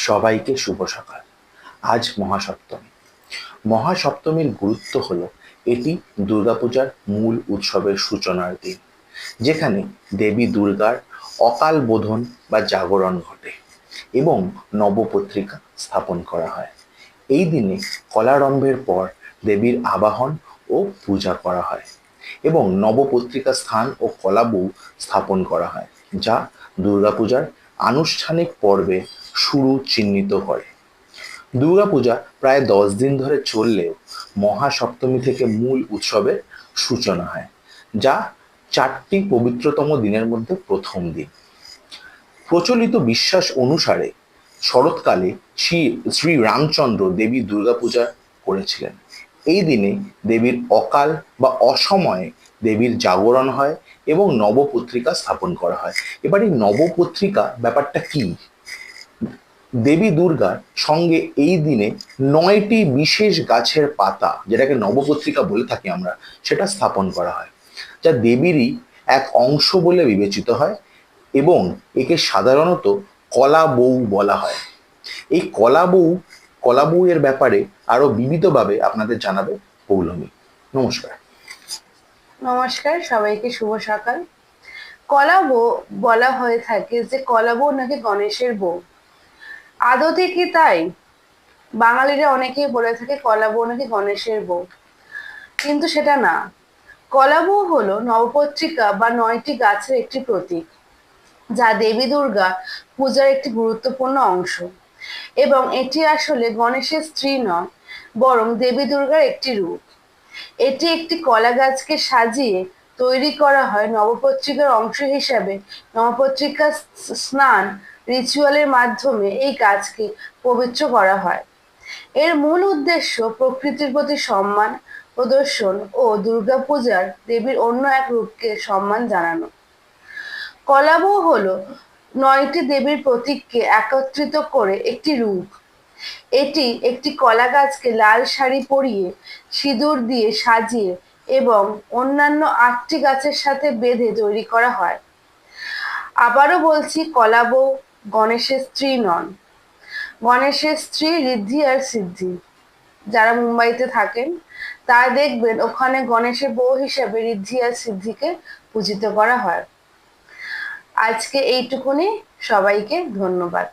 সবাইকে শুভ সকাল। আজ মহাসপ্তমী। মহাসপ্তমীর গুরুত্ব হলো এটি দুর্গাপূজার মূল উৎসবের সূচনার দিন, যেখানে দেবী দুর্গার অকাল বোধন বা জাগরণ ঘটে এবং নবপত্রিকা স্থাপন করা হয়। এই দিনে কলারম্ভের পর দেবীর আবাহন ও পূজা করা হয় এবং নবপত্রিকা স্থান ও কলাবউ স্থাপন করা হয়, যা দুর্গাপূজার আনুষ্ঠানিক পর্বে শুরু চিহ্নিত করে। দুর্গাপূজা প্রায় 10 দিন ধরে চললেও মহাসপ্তমী থেকে মূল উৎসবের সূচনা হয়, যা 4টি পবিত্রতম দিনের মধ্যে প্রথম দিন। প্রচলিত বিশ্বাস অনুসারে শরৎকালে শ্রী রামচন্দ্র দেবী দুর্গাপূজা করেছিলেন। এই দিনে দেবীর অকাল বা অসময়ে দেবীর জাগরণ হয় এবং নবপত্রিকা স্থাপন করা হয়। এবার এই নবপত্রিকা ব্যাপারটা কি? দেবী দুর্গার সঙ্গে এই দিনে 9টি বিশেষ গাছের পাতা, যেটাকে নবপত্রিকা বলে থাকি আমরা, সেটা স্থাপন করা হয়, যা দেবীরই এক অংশ বলে বিবেচিত হয় এবং একে সাধারণত কলা বউ বলা হয়। এই কলা বউয়ের ব্যাপারে আরো বিবিধভাবে আপনাদের জানাবে পৌলমী। নমস্কার। নমস্কার, সবাইকে শুভ সকাল। কলা বউ বলা হয়ে থাকে যে কলা বউ নাকি গণেশের বউ। আদতে কি তাই? বাঙালিরা অনেকেই বলে থাকে কলা বউ নাকি গণেশের বউ, কিন্তু সেটা না। কলা বউ হলো নবপত্রিকা বা 9টি গাছের একটি প্রতীক, যা দেবী দুর্গা পূজার একটি গুরুত্বপূর্ণ অংশ, এবং এটি আসলে গণেশের স্ত্রী নয়, বরং দেবী দুর্গার একটি রূপ। এটি একটি কলা গাছকে সাজিয়ে তৈরি করা হয় নবপত্রিকার অংশ হিসাবে। নবপত্রিকা স্নান রিচুয়ালের মাধ্যমে এই গাছকে পবিত্র করা হয়। এর মূল উদ্দেশ্য প্রকৃতির প্রতি সম্মান প্রদর্শন ও দুর্গাপূজার দেবীর অন্য এক রূপকে সম্মান জানানো। কলাবউ হলো 9টি দেবীর প্রতীককে একত্রিত করে একটি রূপ। এটি একটি কলা গাছকে লাল শাড়ি পরিয়ে সিঁদুর দিয়ে সাজিয়ে এবং অন্যান্য 8টি গাছের সাথে বেঁধে তৈরি করা হয়। আবারও বলছি, কলা বউ গণেশের স্ত্রী নন। গণেশের স্ত্রী ঋদ্ধি আর সিদ্ধি। যারা মুম্বাইতে থাকেন তারা দেখবেন ওখানে গণেশের বউ হিসেবে ঋদ্ধি আর সিদ্ধিকে পূজিত করা হয়। আজকে এইটুকুনি, সবাইকে ধন্যবাদ।